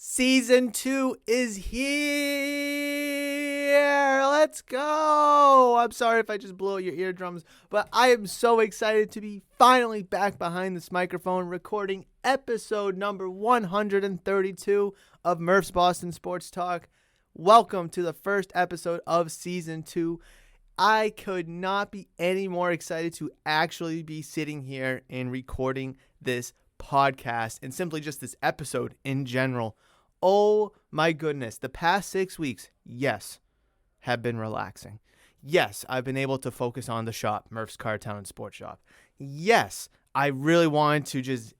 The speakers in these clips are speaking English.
Season 2 is here. Let's go. I'm sorry if I just blew out your eardrums, but I am so excited to be finally back behind this microphone recording episode number 132 of Murph's Boston Sports Talk. Welcome to the first episode of Season 2. I could not be any more excited to actually be sitting here and recording this podcast and simply just this episode in general. Oh my goodness, the past 6 weeks, yes, have been relaxing. Yes, I've been able to focus on the shop, Murph's Cartown and Sports Shop. Yes, I really wanted to just,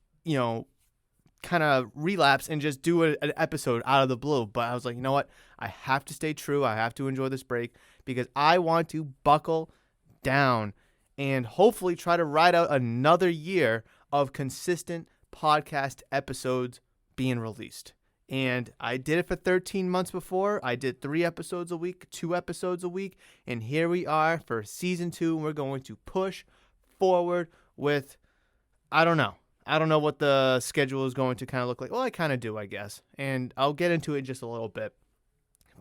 kind of relapse and just do an episode out of the blue. But I was like, you know what? I have to stay true. I have to enjoy this break because I want to buckle down and hopefully try to ride out another year of consistent podcast episodes being released. And I did it for 13 months before. I did 3 episodes a week, 2 episodes a week. And here we are for season 2. We're going to push forward with, I don't know what the schedule is going to kind of look like. Well, I kind of do, I guess. And I'll get into it in just a little bit.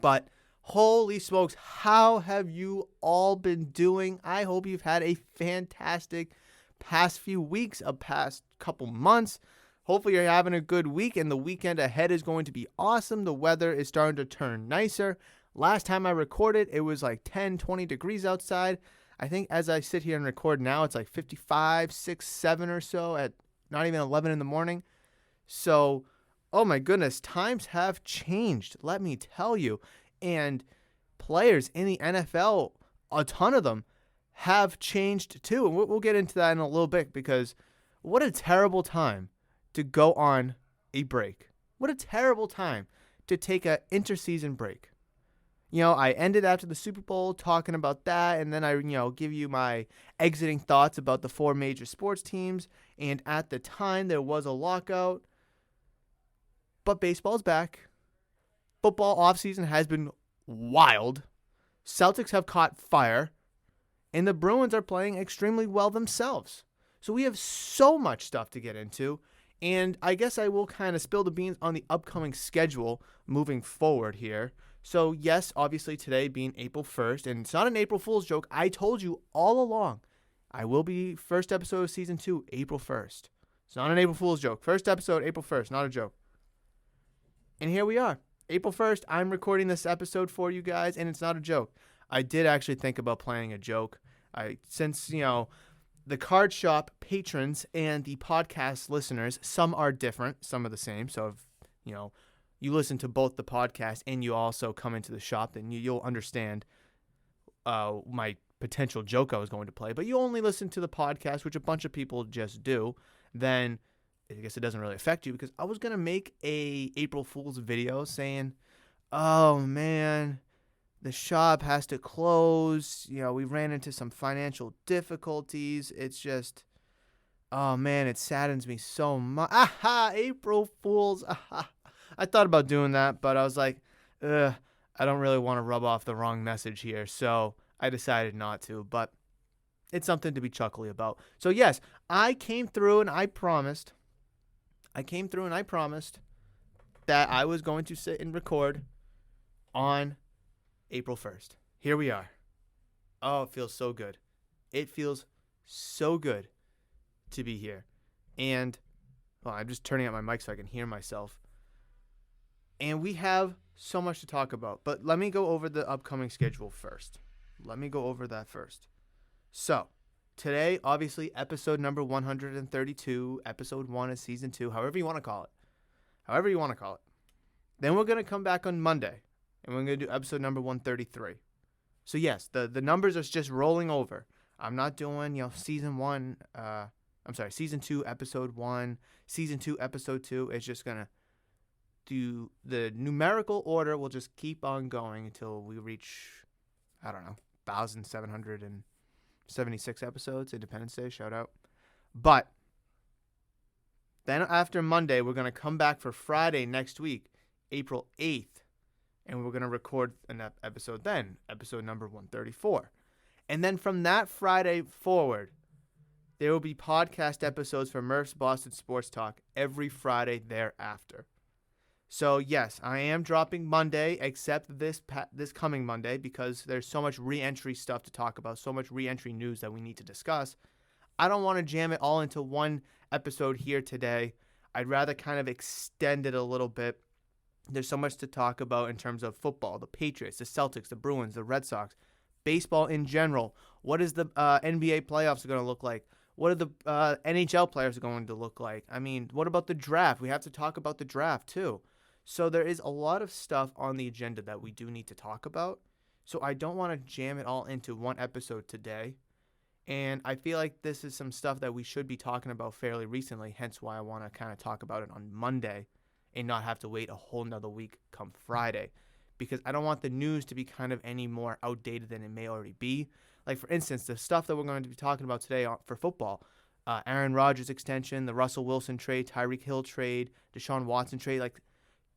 But holy smokes, how have you all been doing? I hope you've had a fantastic past few weeks, a past couple months. Hopefully you're having a good week, and the weekend ahead is going to be awesome. The weather is starting to turn nicer. Last time I recorded, it was like 10, 20 degrees outside. I think as I sit here and record now, it's like 55, 6, 7 or so at not even 11 in the morning. So, oh my goodness, times have changed, let me tell you. And players in the NFL, a ton of them, have changed too. And we'll get into that in a little bit because what a terrible time to go on a break. What a terrible time to take an interseason break. I ended after the Super Bowl talking about that, and then I, give you my exiting thoughts about the 4 major sports teams, and at the time there was a lockout, but baseball's back. Football offseason has been wild. Celtics have caught fire, and the Bruins are playing extremely well themselves. So we have so much stuff to get into. And I guess I will kind of spill the beans on the upcoming schedule moving forward here. So, yes, obviously today being April 1st, and it's not an April Fool's joke. I told you all along, I will be first episode of Season 2, April 1st. It's not an April Fool's joke. First episode, April 1st, not a joke. And here we are. April 1st, I'm recording this episode for you guys, and it's not a joke. I did actually think about planning a joke. Since the card shop patrons and the podcast listeners, some are different, some are the same. So if you listen to both the podcast and you also come into the shop, then you'll understand my potential joke I was going to play. But you only listen to the podcast, which a bunch of people just do, then I guess it doesn't really affect you because I was going to make a April Fool's video saying, oh man, the shop has to close. We ran into some financial difficulties. It's just, oh man, it saddens me so much. Aha, April Fools. Aha. I thought about doing that, but I was like, I don't really want to rub off the wrong message here. So I decided not to, but it's something to be chuckly about. So yes, I came through and I promised that I was going to sit and record on April 1st. Here we are. Oh, it feels so good. It feels so good to be here. And I'm just turning up my mic so I can hear myself. And we have so much to talk about. But let me go over the upcoming schedule first. Let me go over that first. So, today, obviously, episode number 132, episode 1 of season 2, however you want to call it. Then we're going to come back on Monday. And we're going to do episode number 133. So, yes, the numbers are just rolling over. I'm not doing, season 2, episode 1, season 2, episode 2. It's just going to do the numerical order. Will just keep on going until we reach, 1,776 episodes. Independence Day, shout out. But then after Monday, we're going to come back for Friday next week, April 8th. And we're going to record an episode then, episode number 134. And then from that Friday forward, there will be podcast episodes for Murph's Boston Sports Talk every Friday thereafter. So yes, I am dropping Monday, except this coming Monday, because there's so much re-entry stuff to talk about, so much re-entry news that we need to discuss. I don't want to jam it all into one episode here today. I'd rather kind of extend it a little bit. There's so much to talk about in terms of football, the Patriots, the Celtics, the Bruins, the Red Sox, baseball in general. What is the NBA playoffs going to look like? What are the NHL players going to look like? I mean, what about the draft? We have to talk about the draft too. So there is a lot of stuff on the agenda that we do need to talk about. So I don't want to jam it all into one episode today. And I feel like this is some stuff that we should be talking about fairly recently, hence why I want to kind of talk about it on Monday and not have to wait a whole nother week come Friday. Because I don't want the news to be kind of any more outdated than it may already be. Like, for instance, the stuff that we're going to be talking about today for football, Aaron Rodgers extension, the Russell Wilson trade, Tyreek Hill trade, Deshaun Watson trade, like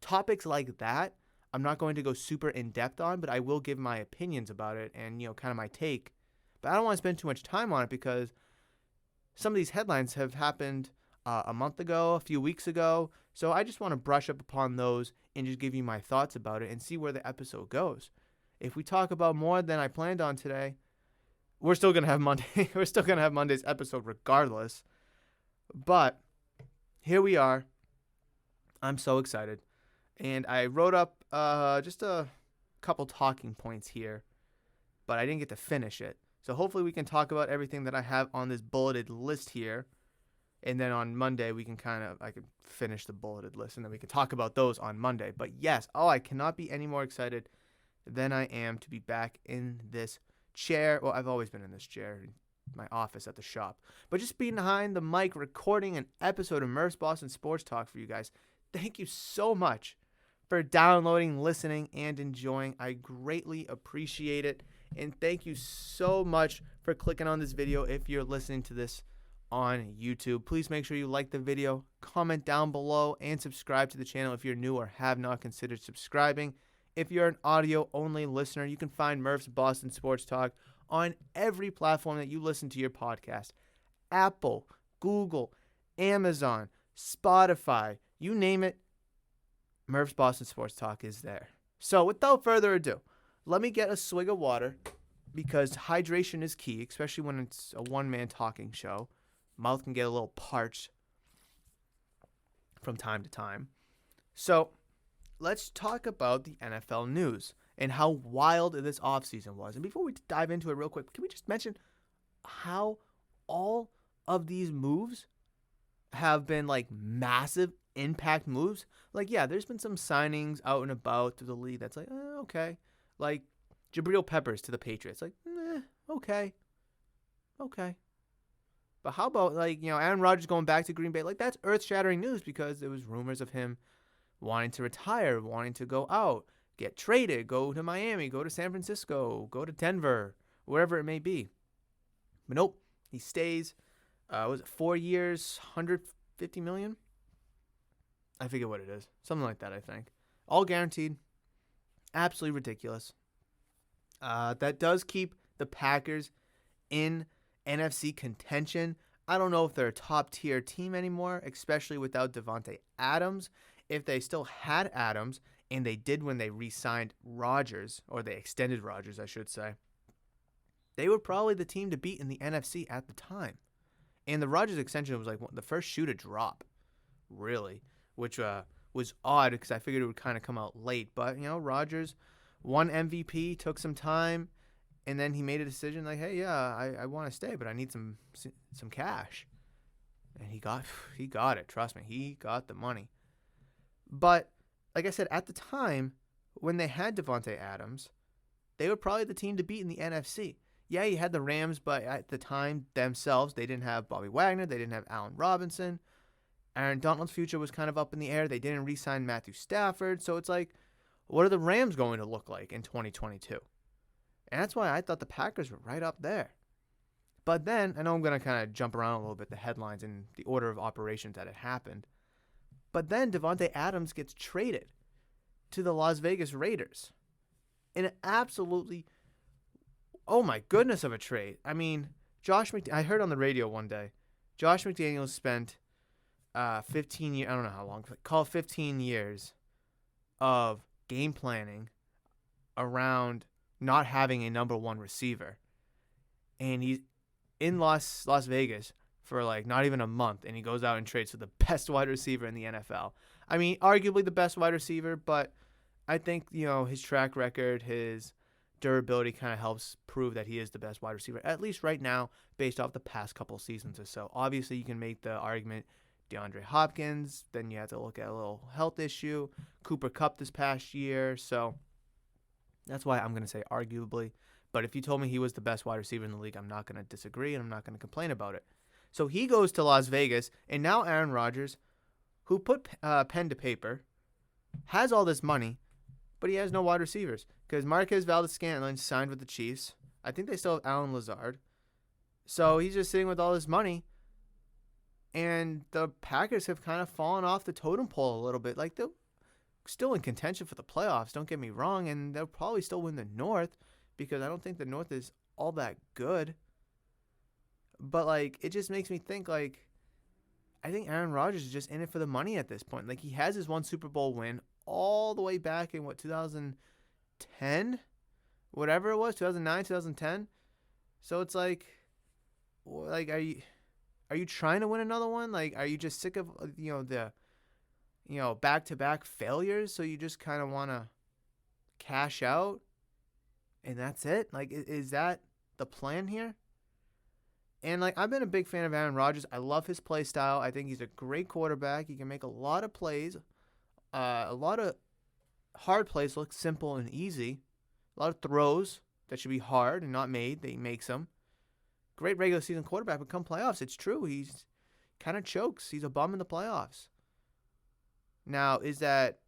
topics like that, I'm not going to go super in-depth on, but I will give my opinions about it and, kind of my take. But I don't want to spend too much time on it because some of these headlines have happened a month ago, a few weeks ago. So I just want to brush up upon those and just give you my thoughts about it and see where the episode goes. If we talk about more than I planned on today, we're still going to have Monday. We're still going to have Monday's episode regardless. But here we are. I'm so excited. And I wrote up just a couple talking points here, but I didn't get to finish it. So hopefully we can talk about everything that I have on this bulleted list here. And then on Monday, I can finish the bulleted list, and then we can talk about those on Monday. But yes, I cannot be any more excited than I am to be back in this chair. Well, I've always been in this chair in my office at the shop. But just being behind the mic, recording an episode of Murph's Boston Sports Talk for you guys. Thank you so much for downloading, listening, and enjoying. I greatly appreciate it. And thank you so much for clicking on this video if you're listening to this on YouTube. Please make sure you like the video, comment down below, and subscribe to the channel if you're new or have not considered subscribing. If you're an audio-only listener, you can find Murph's Boston Sports Talk on every platform that you listen to your podcast. Apple, Google, Amazon, Spotify, you name it, Murph's Boston Sports Talk is there. So without further ado, let me get a swig of water because hydration is key, especially when it's a one-man talking show. Mouth can get a little parched from time to time. So let's talk about the NFL news and how wild this offseason was. And before we dive into it real quick, can we just mention how all of these moves have been like massive impact moves? Like, yeah, there's been some signings out and about through the league that's like, okay. Like Jabril Peppers to the Patriots. Like, okay. But how about, Aaron Rodgers going back to Green Bay? Like, that's earth-shattering news because there was rumors of him wanting to retire, wanting to go out, get traded, go to Miami, go to San Francisco, go to Denver, wherever it may be. But nope, he stays. Was it 4 years, $150 million? I forget what it is. Something like that, I think. All guaranteed. Absolutely ridiculous. That does keep the Packers in NFC contention. I don't know if they're a top-tier team anymore, especially without Davante Adams. If they still had Adams, and they did when they re-signed Rodgers, or they extended Rodgers, I should say, they were probably the team to beat in the NFC at the time. And the Rodgers extension was like the first shoe to drop, really, which was odd because I figured it would kind of come out late. But, Rodgers won MVP, took some time, and then he made a decision like, hey, yeah, I want to stay, but I need some cash. And he got it. Trust me, he got the money. But like I said, at the time when they had Davante Adams, they were probably the team to beat in the NFC. Yeah, you had the Rams, but at the time themselves, they didn't have Bobby Wagner. They didn't have Allen Robinson. Aaron Donald's future was kind of up in the air. They didn't re-sign Matthew Stafford. So it's like, what are the Rams going to look like in 2022? And that's why I thought the Packers were right up there. But then, I know I'm going to kind of jump around a little bit, the headlines and the order of operations that it happened. But then Davante Adams gets traded to the Las Vegas Raiders. In an absolutely, oh my goodness of a trade. I mean, I heard on the radio one day, Josh McDaniels spent 15 years, I don't know how long, call it 15 years of game planning around not having a number one receiver. And he's in Las Vegas for like not even a month, and he goes out and trades for the best wide receiver in the NFL. I mean, arguably the best wide receiver, but I think, his track record, his durability kind of helps prove that he is the best wide receiver, at least right now, based off the past couple seasons or so. Obviously, you can make the argument DeAndre Hopkins, then you have to look at a little health issue. Cooper Kupp this past year, so that's why I'm going to say arguably. But if you told me he was the best wide receiver in the league, I'm not going to disagree, and I'm not going to complain about it. So he goes to Las Vegas, and now Aaron Rodgers, who put pen to paper, has all this money, but he has no wide receivers because Marquez Valdes-Scantling signed with the Chiefs. I think they still have Allen Lazard. So he's just sitting with all this money, and the Packers have kind of fallen off the totem pole a little bit. Like, they're still in contention for the playoffs, don't get me wrong, and they'll probably still win the North because I don't think the North is all that good. But, like, it just makes me think, like, I think Aaron Rodgers is just in it for the money at this point. Like, he has his one Super Bowl win all the way back in, 2010? Whatever it was, 2009, 2010? So it's like, are you trying to win another one? Like, are you just sick of, the back-to-back failures, so you just kind of want to cash out, and that's it? Like, is that the plan here? And, like, I've been a big fan of Aaron Rodgers. I love his play style. I think he's a great quarterback. He can make a lot of plays. A lot of hard plays look simple and easy. A lot of throws that should be hard and not made, that he makes them. Great regular season quarterback, but come playoffs, it's true. He's kind of chokes. He's a bum in the playoffs. Now, is that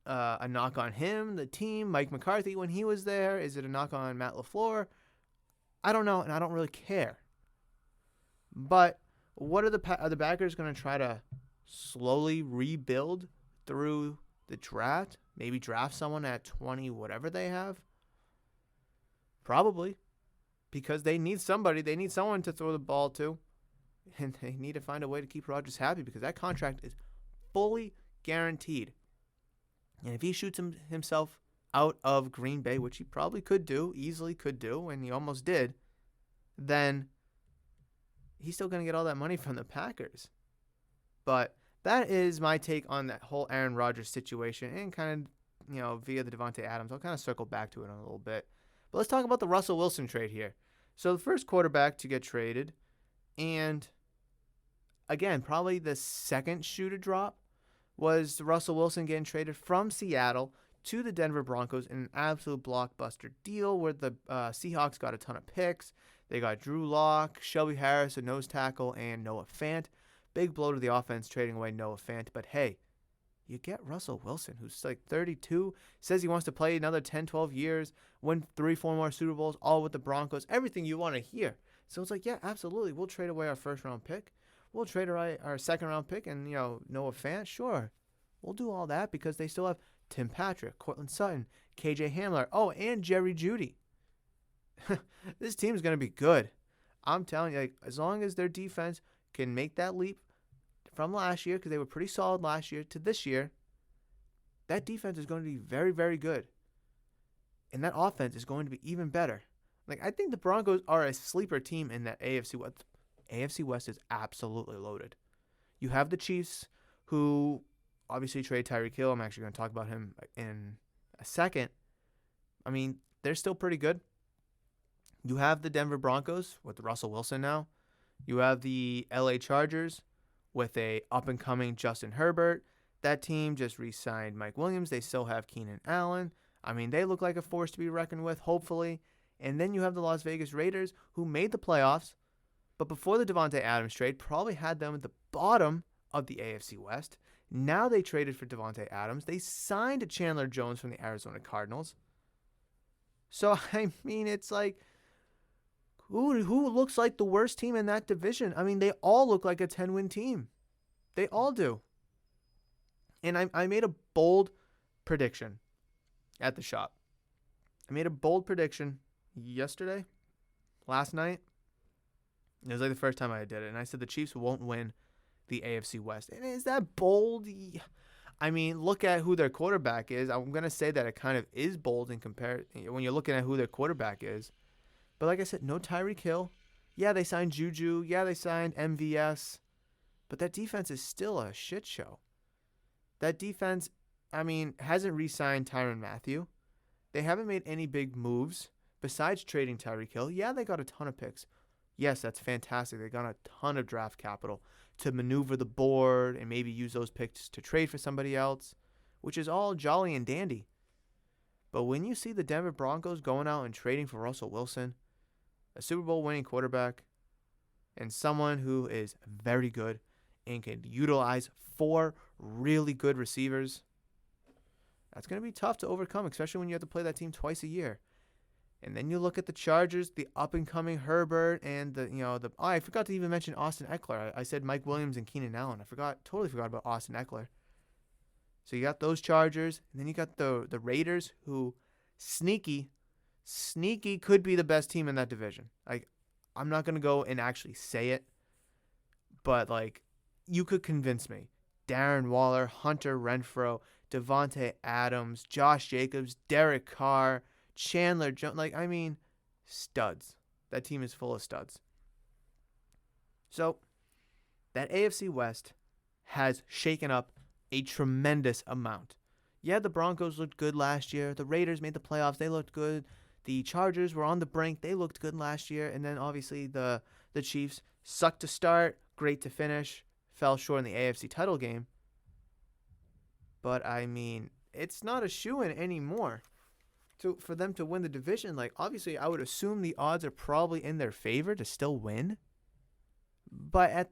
a knock on him, the team, Mike McCarthy when he was there? Is it a knock on Matt LaFleur? I don't know, and I don't really care. But what are the Packers going to try to slowly rebuild through the draft? Maybe draft someone at 20, whatever they have? Probably. Because they need somebody. They need someone to throw the ball to. And they need to find a way to keep Rodgers happy because that contract is fully guaranteed. And if he shoots himself out of Green Bay, which he probably could do, easily could do, and he almost did, then he's still going to get all that money from the Packers. But that is my take on that whole Aaron Rodgers situation, and kind of, via the Devontae Adams. I'll kind of circle back to it in a little bit. But let's talk about the Russell Wilson trade here. So the first quarterback to get traded, and again, probably the second shoe to drop, was Russell Wilson getting traded from Seattle to the Denver Broncos in an absolute blockbuster deal where the Seahawks got a ton of picks. They got Drew Lock, Shelby Harris, a nose tackle, and Noah Fant. Big blow to the offense trading away Noah Fant. But hey, you get Russell Wilson, who's like 32, says he wants to play another 10, 12 years, win 3-4 more Super Bowls, all with the Broncos, everything you want to hear. So it's like, yeah, absolutely. We'll trade away our first-round pick. We'll trade away our second-round pick and, Noah Fant. Sure. We'll do all that because they still have Tim Patrick, Cortland Sutton, KJ Hamler, and Jerry Jeudy. This team is going to be good. I'm telling you, like, as long as their defense can make that leap from last year, because they were pretty solid last year, to this year, that defense is going to be very, very good. And that offense is going to be even better. Like, I think the Broncos are a sleeper team in that AFC West. AFC West is absolutely loaded. You have the Chiefs, who obviously trade Tyreek Hill. I'm actually going to talk about him in a second. I mean, they're still pretty good. You have the Denver Broncos with Russell Wilson now. You have the LA Chargers with a up-and-coming Justin Herbert. That team just re-signed Mike Williams. They still have Keenan Allen. I mean, they look like a force to be reckoned with, hopefully. And then you have the Las Vegas Raiders, who made the playoffs, but before the Devontae Adams trade, probably had them at the bottom of the AFC West. Now they traded for Devontae Adams. They signed Chandler Jones from the Arizona Cardinals. So, I mean, it's like, who looks like the worst team in that division? I mean, they all look like a 10-win team. They all do. And I made a bold prediction at the shop. I made a bold prediction last night. It was like the first time I did it. And I said the Chiefs won't win the AFC West. And is that bold? I mean, look at who their quarterback is. I'm going to say that it kind of is bold in compare when you're looking at who their quarterback is. But like I said, no Tyreek Hill. Yeah, they signed Juju. Yeah, they signed MVS. But that defense is still a shit show. That defense, I mean, hasn't re-signed Tyrann Mathieu. They haven't made any big moves besides trading Tyreek Hill. Yeah, they got a ton of picks. Yes, that's fantastic. They got a ton of draft capital to maneuver the board and maybe use those picks to trade for somebody else, which is all jolly and dandy. But when you see the Denver Broncos going out and trading for Russell Wilson, a Super Bowl winning quarterback, and someone who is very good and can utilize 4 really good receivers, that's going to be tough to overcome, especially when you have to play that team twice a year. And then you look at the Chargers, the up-and-coming Herbert, and I forgot to even mention Austin Eckler. I said Mike Williams and Keenan Allen. Totally forgot about Austin Eckler. So you got those Chargers, and then you got the Raiders, who sneaky could be the best team in that division. Like, I'm not gonna go and actually say it, but like, you could convince me. Darren Waller, Hunter Renfrow, Devontae Adams, Josh Jacobs, Derek Carr, Chandler Jones, studs. That team is full of studs. So, that AFC West has shaken up a tremendous amount. Yeah, the Broncos looked good last year. The Raiders made the playoffs. They looked good. The Chargers were on the brink. They looked good last year. And then, obviously, the Chiefs sucked to start, great to finish, fell short in the AFC title game. But, it's not a shoo-in anymore for them to win the division. Like, obviously, I would assume the odds are probably in their favor to still win. But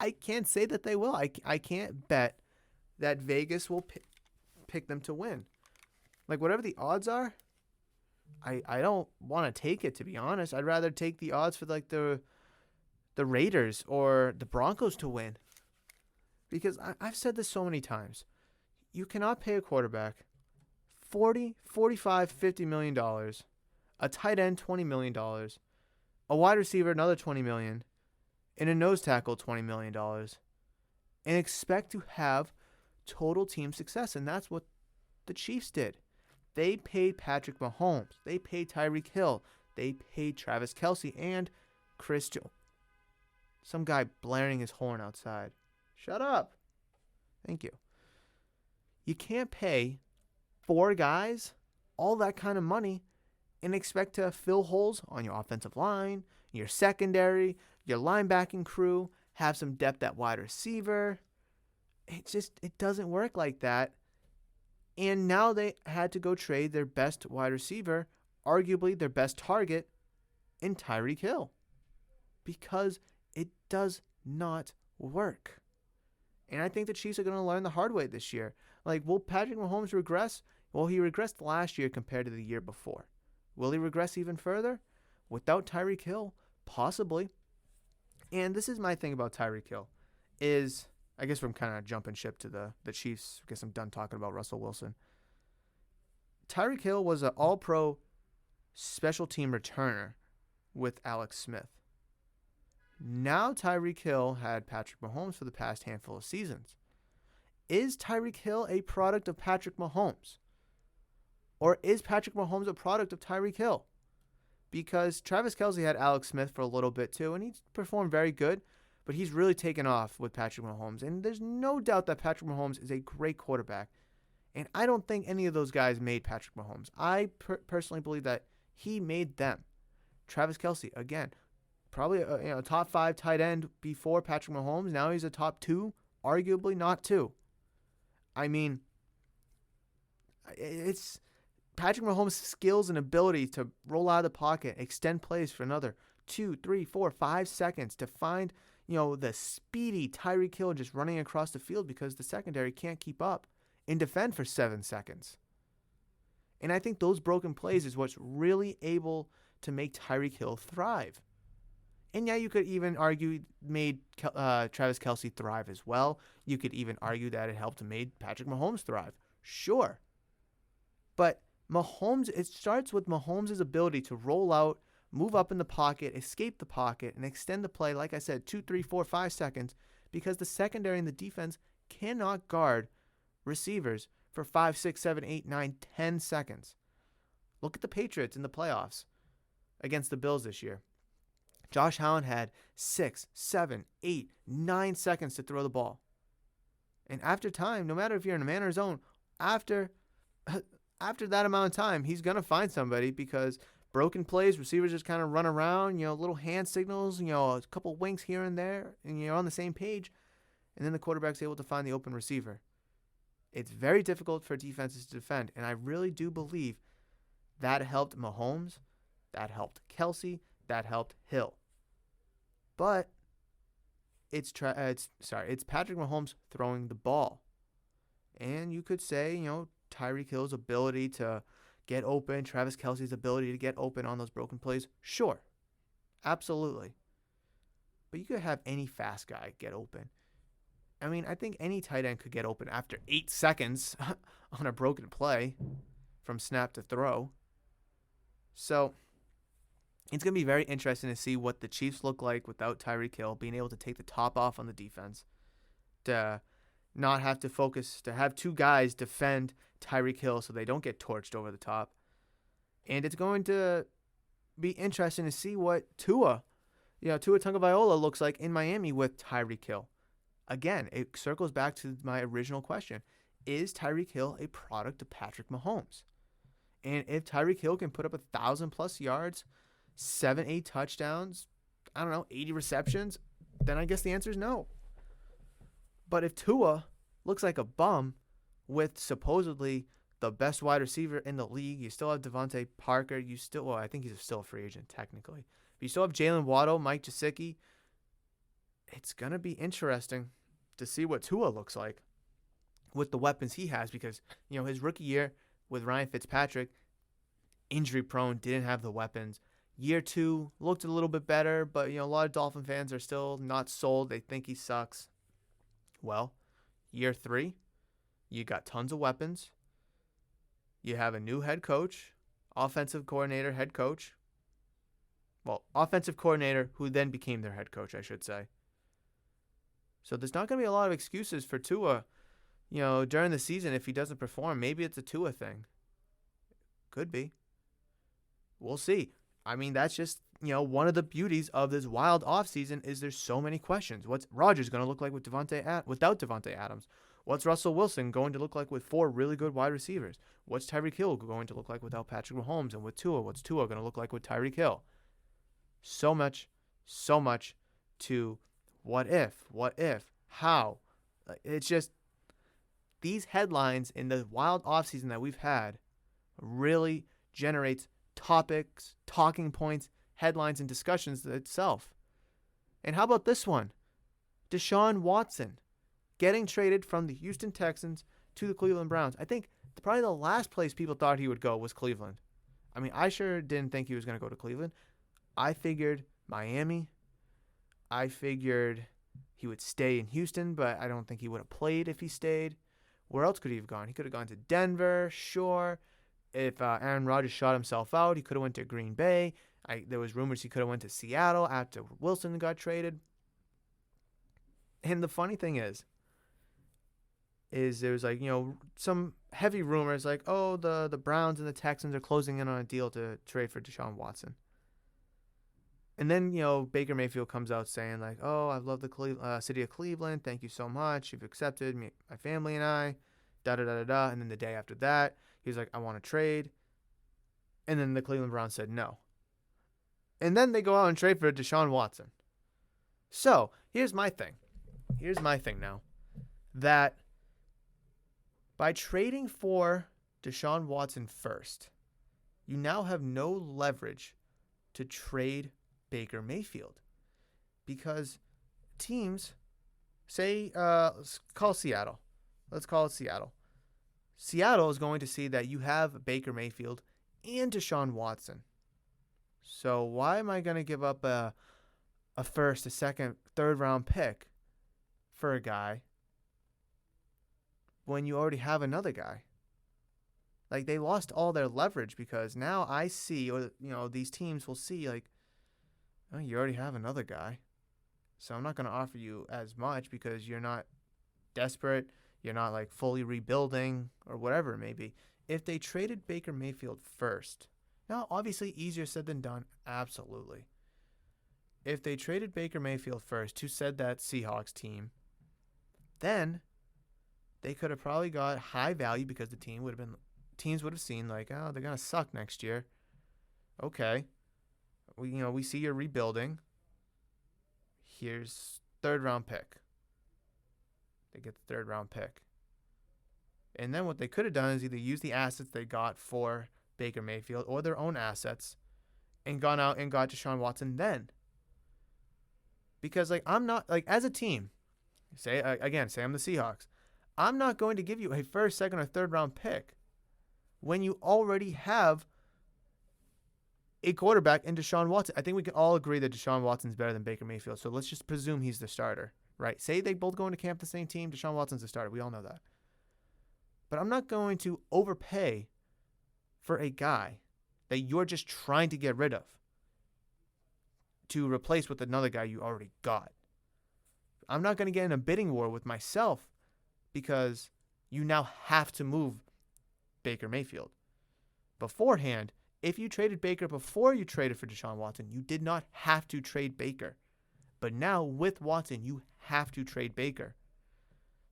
I can't say that they will. I can't bet that Vegas will pick them to win. Like, whatever the odds are, I don't want to take it, to be honest. I'd rather take the odds for, like, the Raiders or the Broncos to win. Because I've said this so many times. You cannot pay a quarterback $40, $45, $50 million, a tight end $20 million, a wide receiver another $20 million, and a nose tackle $20 million, and expect to have total team success. And that's what the Chiefs did. They paid Patrick Mahomes. They paid Tyreek Hill. They paid Travis Kelce and Chris Jones. Some guy blaring his horn outside. Shut up. Thank you. You can't pay 4 guys all that kind of money and expect to fill holes on your offensive line, your secondary, your linebacking crew, have some depth at wide receiver. It doesn't work like that. And now they had to go trade their best wide receiver, arguably their best target, in Tyreek Hill. Because it does not work. And I think the Chiefs are going to learn the hard way this year. Like, will Patrick Mahomes regress? Well, he regressed last year compared to the year before. Will he regress even further? Without Tyreek Hill? Possibly. And this is my thing about Tyreek Hill. I guess I'm kind of jumping ship to the Chiefs. I guess I'm done talking about Russell Wilson. Tyreek Hill was an all-pro special team returner with Alex Smith. Now Tyreek Hill had Patrick Mahomes for the past handful of seasons. Is Tyreek Hill a product of Patrick Mahomes? Or is Patrick Mahomes a product of Tyreek Hill? Because Travis Kelce had Alex Smith for a little bit too, and he performed very good, but he's really taken off with Patrick Mahomes. And there's no doubt that Patrick Mahomes is a great quarterback. And I don't think any of those guys made Patrick Mahomes. I personally believe that he made them. Travis Kelce, again, probably a top 5 tight end before Patrick Mahomes. Now he's a top 2, arguably not 2. It's Patrick Mahomes' skills and ability to roll out of the pocket, extend plays for another 2, 3, 4, 5 seconds to find, the speedy Tyreek Hill just running across the field because the secondary can't keep up and defend for 7 seconds. And I think those broken plays is what's really able to make Tyreek Hill thrive. And yeah, you could even argue made Travis Kelce thrive as well. You could even argue that it helped to make Patrick Mahomes thrive. Sure. But Mahomes, it starts with Mahomes' ability to roll out, move up in the pocket, escape the pocket, and extend the play, like I said, 2, 3, 4, 5 seconds, because the secondary and the defense cannot guard receivers for 5, 6, 7, 8, 9, 10 seconds. Look at the Patriots in the playoffs against the Bills this year. Josh Allen had 6, 7, 8, 9 seconds to throw the ball. And after time, no matter if you're in a man or zone, after that amount of time, he's going to find somebody because broken plays, receivers just kind of run around, little hand signals, a couple winks here and there, and you're on the same page. And then the quarterback's able to find the open receiver. It's very difficult for defenses to defend. And I really do believe that helped Mahomes, that helped Kelsey, that helped Hill. But it's Patrick Mahomes throwing the ball. And you could say, Tyreek Hill's ability to get open, Travis Kelce's ability to get open on those broken plays. Sure. Absolutely. But you could have any fast guy get open. I mean, I think any tight end could get open after 8 seconds on a broken play from snap to throw. So it's going to be very interesting to see what the Chiefs look like without Tyreek Hill, being able to take the top off on the defense, to not have to focus, to have two guys defend Tyreek Hill so they don't get torched over the top. And it's going to be interesting to see what Tua Tagovailoa looks like in Miami with Tyreek Hill. Again, it circles back to my original question. Is Tyreek Hill a product of Patrick Mahomes? And if Tyreek Hill can put up 1,000+ yards, 7, 8 touchdowns, 80 receptions, then I guess the answer is no. But if Tua looks like a bum with supposedly the best wide receiver in the league, you still have Devontae Parker, I think he's still a free agent technically. But you still have Jalen Waddle, Mike Gesicki. It's going to be interesting to see what Tua looks like with the weapons he has because, his rookie year with Ryan Fitzpatrick, injury prone, didn't have the weapons. Year 2 looked a little bit better, but, a lot of Dolphin fans are still not sold. They think he sucks. Well, year 3, you got tons of weapons. You have a new head coach, offensive coordinator, head coach. Well, offensive coordinator who then became their head coach, I should say. So there's not going to be a lot of excuses for Tua, during the season if he doesn't perform. Maybe it's a Tua thing. Could be. We'll see. I mean, that's just, one of the beauties of this wild offseason is there's so many questions. What's Rodgers going to look like without Devontae Adams? What's Russell Wilson going to look like with 4 really good wide receivers? What's Tyreek Hill going to look like without Patrick Mahomes? And with Tua, what's Tua going to look like with Tyreek Hill? So much to what if, how. It's just these headlines in the wild offseason that we've had really generates topics, talking points, headlines, and discussions itself. And how about this one? Deshaun Watson getting traded from the Houston Texans to the Cleveland Browns. I think probably the last place people thought he would go was Cleveland. I mean, I sure didn't think he was going to go to Cleveland. I figured Miami. I figured he would stay in Houston, but I don't think he would have played if he stayed. Where else could he have gone? He could have gone to Denver, sure. If Aaron Rodgers shot himself out, he could have went to Green Bay. There was rumors he could have went to Seattle after Wilson got traded. And the funny thing is there's some heavy rumors the Browns and the Texans are closing in on a deal to trade for Deshaun Watson. And then, Baker Mayfield comes out saying I've loved the city of Cleveland. Thank you so much. You've accepted me, my family and I, da-da-da-da-da. And then the day after that, he's like, I want to trade. And then the Cleveland Browns said no. And then they go out and trade for Deshaun Watson. So, here's my thing now. That by trading for Deshaun Watson first, you now have no leverage to trade Baker Mayfield. Because teams, say, let's call Seattle. Let's call it Seattle. Seattle is going to see that you have Baker Mayfield and Deshaun Watson. So why am I going to give up a first, a second, third round pick for a guy when you already have another guy? They lost all their leverage because now I see, or these teams will see oh, you already have another guy. So I'm not going to offer you as much because you're not desperate. You're not like fully rebuilding or whatever it may be. If they traded Baker Mayfield first, now obviously easier said than done, absolutely. If they traded Baker Mayfield first to said that Seahawks team, then they could have probably got high value because the teams would have seen like, oh, they're gonna suck next year. Okay, we see you're rebuilding. Here's third round pick. They get the third round pick. And then what they could have done is either use the assets they got for Baker Mayfield or their own assets and gone out and got Deshaun Watson then. Because I'm not as a team, say I'm the Seahawks. I'm not going to give you a first, second, or third round pick when you already have a quarterback in Deshaun Watson. I think we can all agree that Deshaun Watson's better than Baker Mayfield. So let's just presume he's the starter, right? Say they both go into camp the same team. Deshaun Watson's the starter. We all know that. But I'm not going to overpay for a guy that you're just trying to get rid of to replace with another guy you already got. I'm not going to get in a bidding war with myself because you now have to move Baker Mayfield. Beforehand, if you traded Baker before you traded for Deshaun Watson, you did not have to trade Baker. But now with Watson, you have to trade Baker.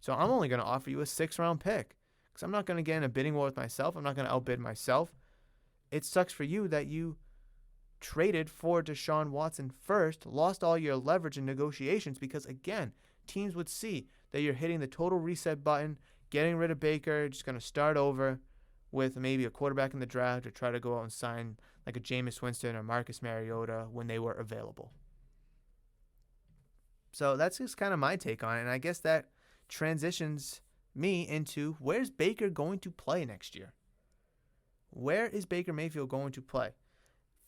So I'm only going to offer you a 6th-round pick because I'm not going to get in a bidding war with myself. I'm not going to outbid myself. It sucks for you that you traded for Deshaun Watson first, lost all your leverage in negotiations because, again, teams would see that you're hitting the total reset button, getting rid of Baker, just going to start over with maybe a quarterback in the draft or try to go out and sign like a Jameis Winston or Marcus Mariota when they were available. So that's just kind of my take on it, and I guess that transitions me into where's Baker going to play next year? Where is Baker Mayfield going to play?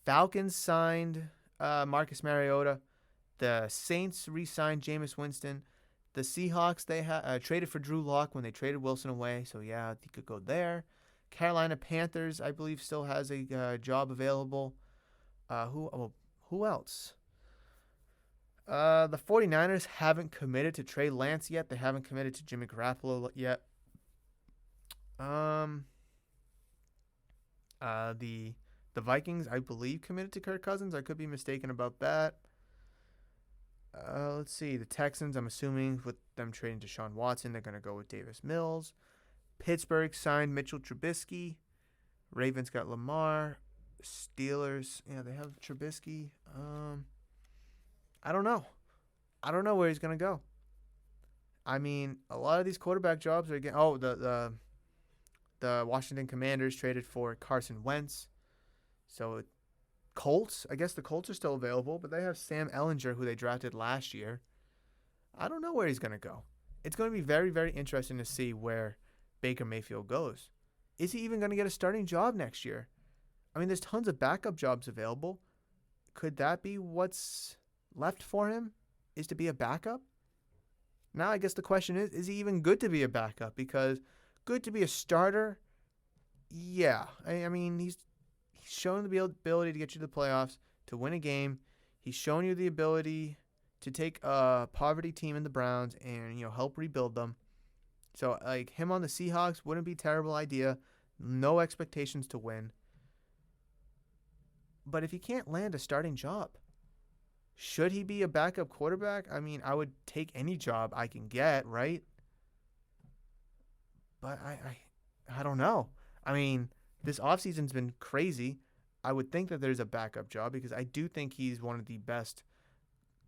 Falcons signed Marcus Mariota. The Saints re-signed Jameis Winston. The Seahawks, they traded for Drew Lock when they traded Wilson away. So, yeah, he could go there. Carolina Panthers, I believe, still has a job available. Who else? The 49ers haven't committed to Trey Lance yet. They haven't committed to Jimmy Garoppolo yet. The Vikings, I believe, committed to Kirk Cousins. I could be mistaken about that. Let's see. The Texans, I'm assuming with them trading to Deshaun Watson, they're going to go with Davis Mills. Pittsburgh signed Mitchell Trubisky. Ravens got Lamar. Steelers, they have Trubisky. I don't know. I don't know where he's going to go. I mean, a lot of these quarterback jobs are getting... Oh, the Washington Commanders traded for Carson Wentz. So, Colts, I guess the Colts are still available, but they have Sam Ehlinger, who they drafted last year. I don't know where he's going to go. It's going to be very, very interesting to see where Baker Mayfield goes. Is he even going to get a starting job next year? I mean, there's tons of backup jobs available. Could that be what's left for him, is to be a backup? Now, I guess the question is he even good to be a backup? Because good to be a starter, yeah. I mean, he's shown the ability to get you to the playoffs, to win a game. He's shown you the ability to take a poverty team in the Browns and, help rebuild them. So, him on the Seahawks wouldn't be a terrible idea. No expectations to win. But if he can't land a starting job, should he be a backup quarterback? I mean, I would take any job I can get, right? But I don't know. I mean, this offseason's been crazy. I would think that there's a backup job because I do think he's one of the best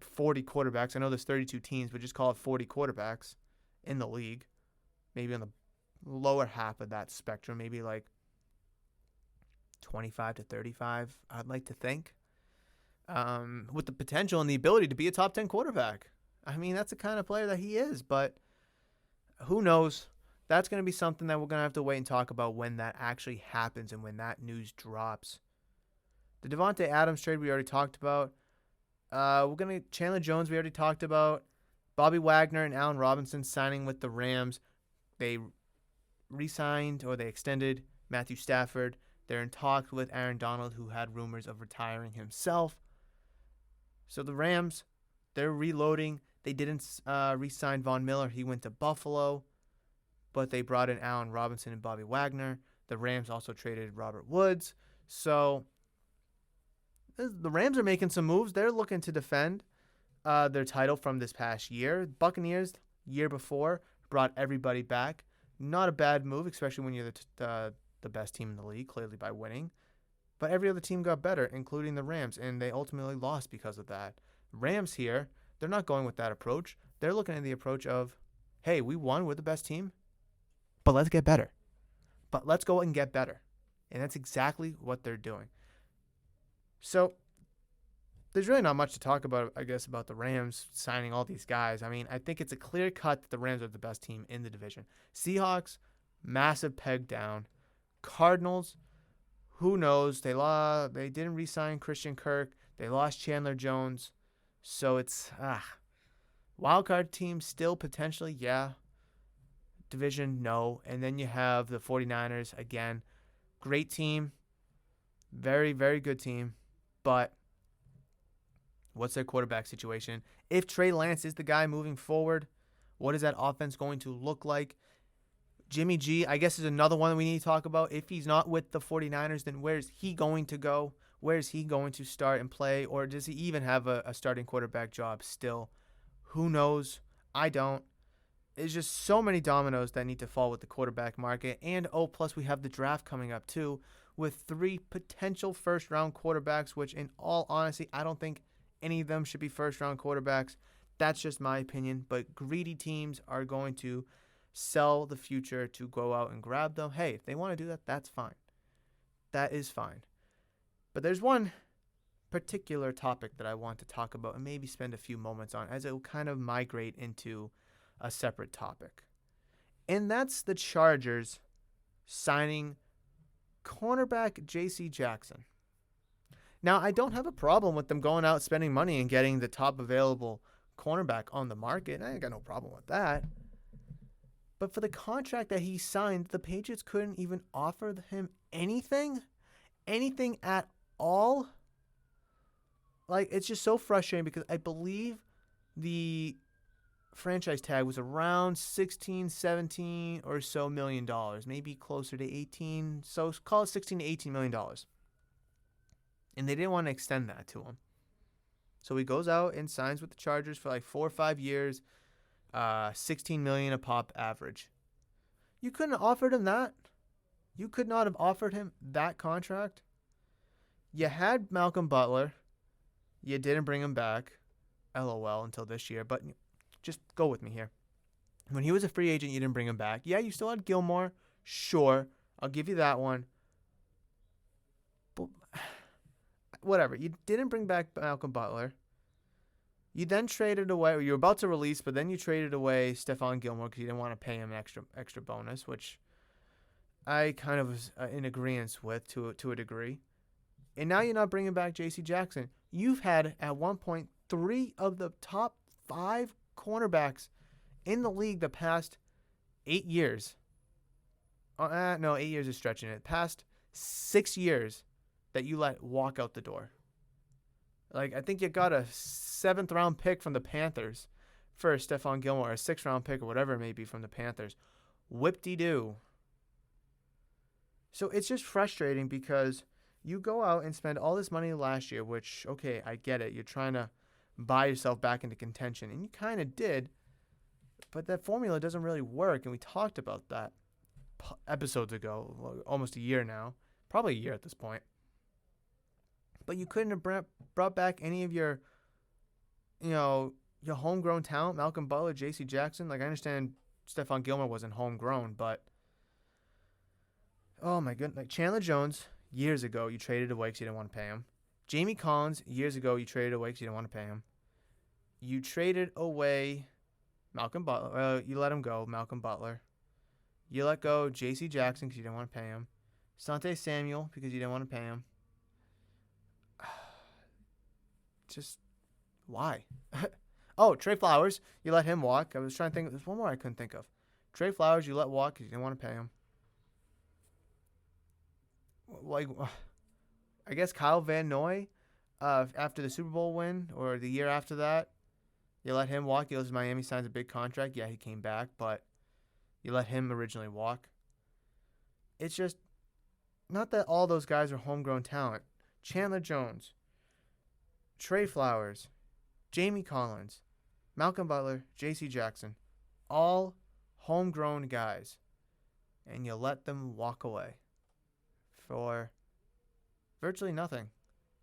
40 quarterbacks. I know there's 32 teams, but just call it 40 quarterbacks in the league. Maybe on the lower half of that spectrum, maybe like 25 to 35, I'd like to think. With the potential and the ability to be a top 10 quarterback. I mean, that's the kind of player that he is, but who knows? That's going to be something that we're going to have to wait and talk about when that actually happens and when that news drops. The Devontae Adams trade we already talked about. Chandler Jones we already talked about. Bobby Wagner and Allen Robinson signing with the Rams. They re-signed or they extended Matthew Stafford. They're in talks with Aaron Donald, who had rumors of retiring himself. So the Rams, they're reloading. They didn't re-sign Von Miller. He went to Buffalo. but they brought in Allen Robinson and Bobby Wagner. The Rams also traded Robert Woods. So the Rams are making some moves. They're looking to defend their title from this past year. Buccaneers, year before, brought everybody back. Not a bad move, especially when you're the best team in the league, clearly by winning. But every other team got better, including the Rams, and they ultimately lost because of that. Rams here, they're not going with that approach. They're looking at the approach of, hey, we won, we're the best team, but let's get better. But let's go and get better. And that's exactly what they're doing. So there's really not much to talk about, I guess, about the Rams signing all these guys. I mean, I think it's a clear cut that the Rams are the best team in the division. Seahawks, massive peg down. Cardinals, who knows? They didn't re-sign Christian Kirk. They lost Chandler Jones. So it's wildcard team still potentially, yeah. Division, no. And then you have the 49ers, again. Great team. Very, very good team. But what's their quarterback situation? If Trey Lance is the guy moving forward, what is that offense going to look like? Jimmy G, I guess, is another one that we need to talk about. If he's not with the 49ers, then where's he going to go? Where's he going to start and play? Or does he even have a starting quarterback job still? Who knows? I don't. There's just so many dominoes that need to fall with the quarterback market. And, plus we have the draft coming up, too, with 3 potential first-round quarterbacks, which, in all honesty, I don't think any of them should be first-round quarterbacks. That's just my opinion. But greedy teams are going to sell the future to go out and grab them. Hey, if they want to do that, that's fine. That is fine. But there's one particular topic that I want to talk about and maybe spend a few moments on as it will kind of migrate into a separate topic. And that's the Chargers signing cornerback J.C. Jackson. Now, I don't have a problem with them going out spending money and getting the top available cornerback on the market. I ain't got no problem with that. But for the contract that he signed, the Patriots couldn't even offer him anything at all. Like, it's just so frustrating because I believe the franchise tag was around 16, 17 or so $1 million, maybe closer to 18. So call it 16 to 18 million dollars. And they didn't want to extend that to him. So he goes out and signs with the Chargers for like 4 or 5 years, 16 million a pop average. You couldn't have offered him that. You could not have offered him that contract. You had Malcolm Butler. You didn't bring him back. LOL until this year. But just go with me here. When he was a free agent, you didn't bring him back. Yeah, you still had Gilmore. Sure. I'll give you that one. But whatever. You didn't bring back Malcolm Butler. You then traded away, or you were about to release, but then you traded away Stephon Gilmore because you didn't want to pay him an extra bonus, which I kind of was in agreement with to a degree. And now you're not bringing back J.C. Jackson. You've had, at one point, 3 of the top 5 cornerbacks in the league the past 8 years. No, 8 years is stretching it. Past 6 years that you let walk out the door. Like, I think you got a 7th-round pick from the Panthers for Stephon Gilmore, a 6th-round pick or whatever it may be from the Panthers. Whip-de-doo. So it's just frustrating because you go out and spend all this money last year, which, okay, I get it. You're trying to buy yourself back into contention, and you kind of did, but that formula doesn't really work, and we talked about that episodes ago, almost a year now, probably a year at this point. But you couldn't have brought back any of your homegrown talent, Malcolm Butler, J.C. Jackson. Like, I understand Stephon Gilmore wasn't homegrown, but oh my goodness. Like, Chandler Jones, years ago, you traded away because you didn't want to pay him. Jamie Collins, years ago, you traded away because you didn't want to pay him. You traded away Malcolm Butler. You let him go, Malcolm Butler. You let go J.C. Jackson because you didn't want to pay him. Asante Samuel because you didn't want to pay him. Just why? Oh, Trey Flowers, you let him walk. I was trying to think. There's one more I couldn't think of. Trey Flowers, you let walk because you didn't want to pay him. Like, I guess Kyle Van Noy, after the Super Bowl win or the year after that, you let him walk. He goes to Miami, signs a big contract. Yeah, he came back, but You let him originally walk. It's just not that all those guys are homegrown talent. Chandler Jones, Trey Flowers, Jamie Collins, Malcolm Butler, J.C. Jackson, all homegrown guys. And you let them walk away for virtually nothing.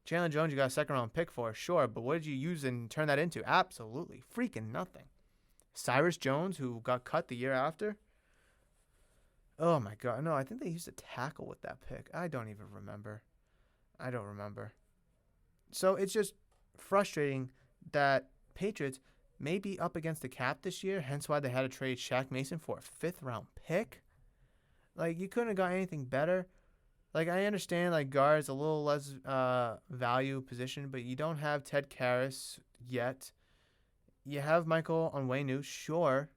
Chandler Jones, you got a second-round pick for, sure, but what did you use and turn that into? Absolutely freaking nothing. Cyrus Jones, who got cut the year after. Oh, my God. No, I think they used a tackle with that pick. I don't even remember. I don't remember. So it's just frustrating that Patriots may be up against the cap this year, hence why they had to trade Shaq Mason for a fifth-round pick. Like, you couldn't have got anything better. Like, I understand, like, guard is a little less value position, but you don't have Ted Karras yet. You have Michael Onwenu, sure.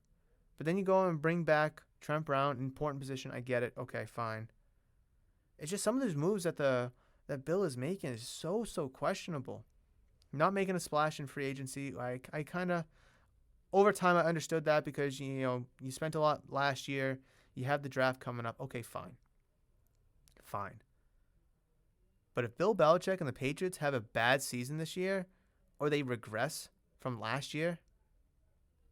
But then you go and bring back Trent Brown, important position. I get it. Okay, fine. It's just some of those moves that that Bill is making is so questionable. Not making a splash in free agency. Like, I kind of, over time, I understood that because, you spent a lot last year. You have the draft coming up. Okay, fine. But if Bill Belichick and the Patriots have a bad season this year, or they regress from last year,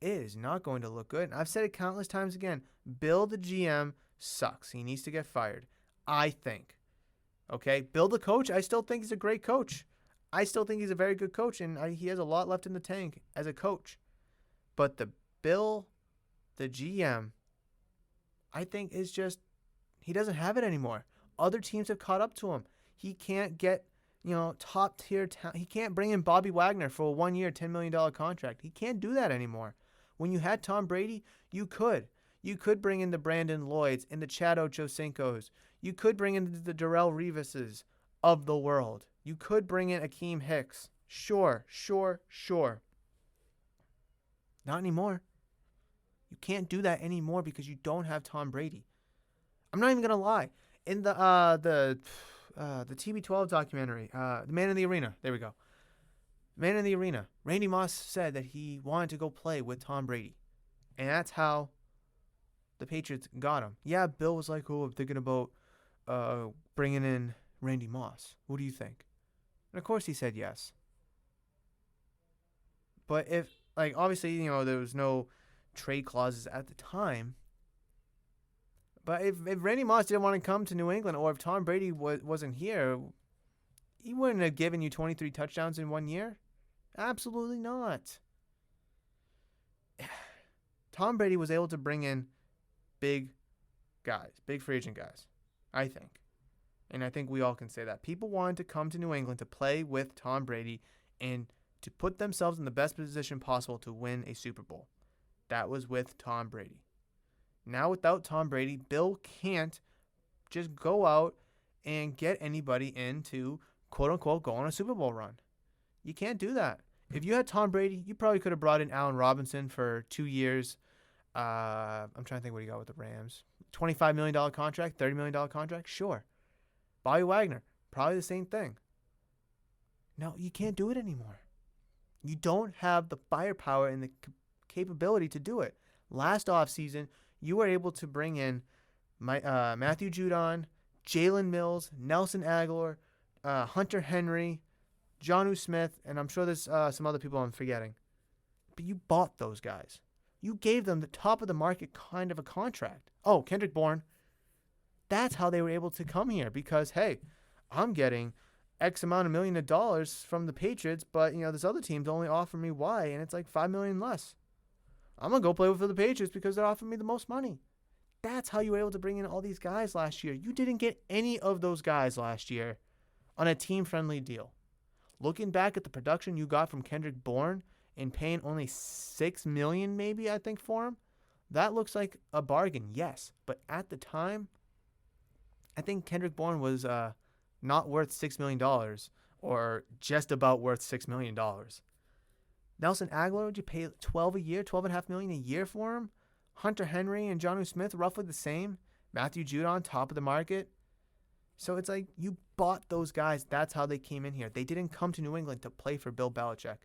it is not going to look good. And I've said it countless times again. Bill, the GM, sucks. He needs to get fired. I think. Okay? Bill, the coach, I still think he's a great coach. I still think he's a very good coach, and he has a lot left in the tank as a coach. But the Bill, the GM, I think is just, he doesn't have it anymore. Other teams have caught up to him. He can't get, top tier talent. He can't bring in Bobby Wagner for a 1 year, $10 million contract. He can't do that anymore. When you had Tom Brady, you could. You could bring in the Brandon Lloyds and the Chad Ochocinco's. You could bring in the Darrelle Revises of the world. You could bring in Akeem Hicks. Sure. Not anymore. You can't do that anymore because you don't have Tom Brady. I'm not even gonna lie. In the TB12 documentary, The Man in the Arena. There we go. Man in the Arena. Randy Moss said that he wanted to go play with Tom Brady, and that's how the Patriots got him. Yeah, Bill was like, "Oh, I'm thinking about bringing in Randy Moss. What do you think?" And of course, he said yes. But if, obviously, there was no trade clauses at the time. But if Randy Moss didn't want to come to New England, or if Tom Brady wasn't here, he wouldn't have given you 23 touchdowns in 1 year. Absolutely not. Tom Brady was able to bring in big guys, big free agent guys, I think. And I think we all can say that. People wanted to come to New England to play with Tom Brady and to put themselves in the best position possible to win a Super Bowl. That was with Tom Brady. Now, without Tom Brady, Bill can't just go out and get anybody in to, quote-unquote, go on a Super Bowl run. You can't do that. If you had Tom Brady, you probably could have brought in Allen Robinson for 2 years. I'm trying to think what he got with the Rams. $25 million contract, $30 million contract? Sure. Bobby Wagner, probably the same thing. No, you can't do it anymore. You don't have the firepower and the capability to do it. Last offseason, you were able to bring in Matthew Judon, Jalen Mills, Nelson Aguilar, Hunter Henry, Jonnu Smith, and I'm sure there's some other people I'm forgetting. But you bought those guys. You gave them the top of the market kind of a contract. Oh, Kendrick Bourne. That's how they were able to come here because, hey, I'm getting X amount of million of dollars from the Patriots, but, this other team's only offering me Y, and it's like $5 million less. I'm going to go play for the Patriots because they're offering me the most money. That's how you were able to bring in all these guys last year. You didn't get any of those guys last year on a team-friendly deal. Looking back at the production you got from Kendrick Bourne and paying only $6 million maybe, I think, for him, that looks like a bargain, yes. But at the time, I think Kendrick Bourne was not worth $6 million or just about worth $6 million. Nelson Aguilar, would you pay $12.5 million a year for him? Hunter Henry and Jonnu Smith, roughly the same. Matthew Judon, top of the market. So it's like you bought those guys. That's how they came in here. They didn't come to New England to play for Bill Belichick.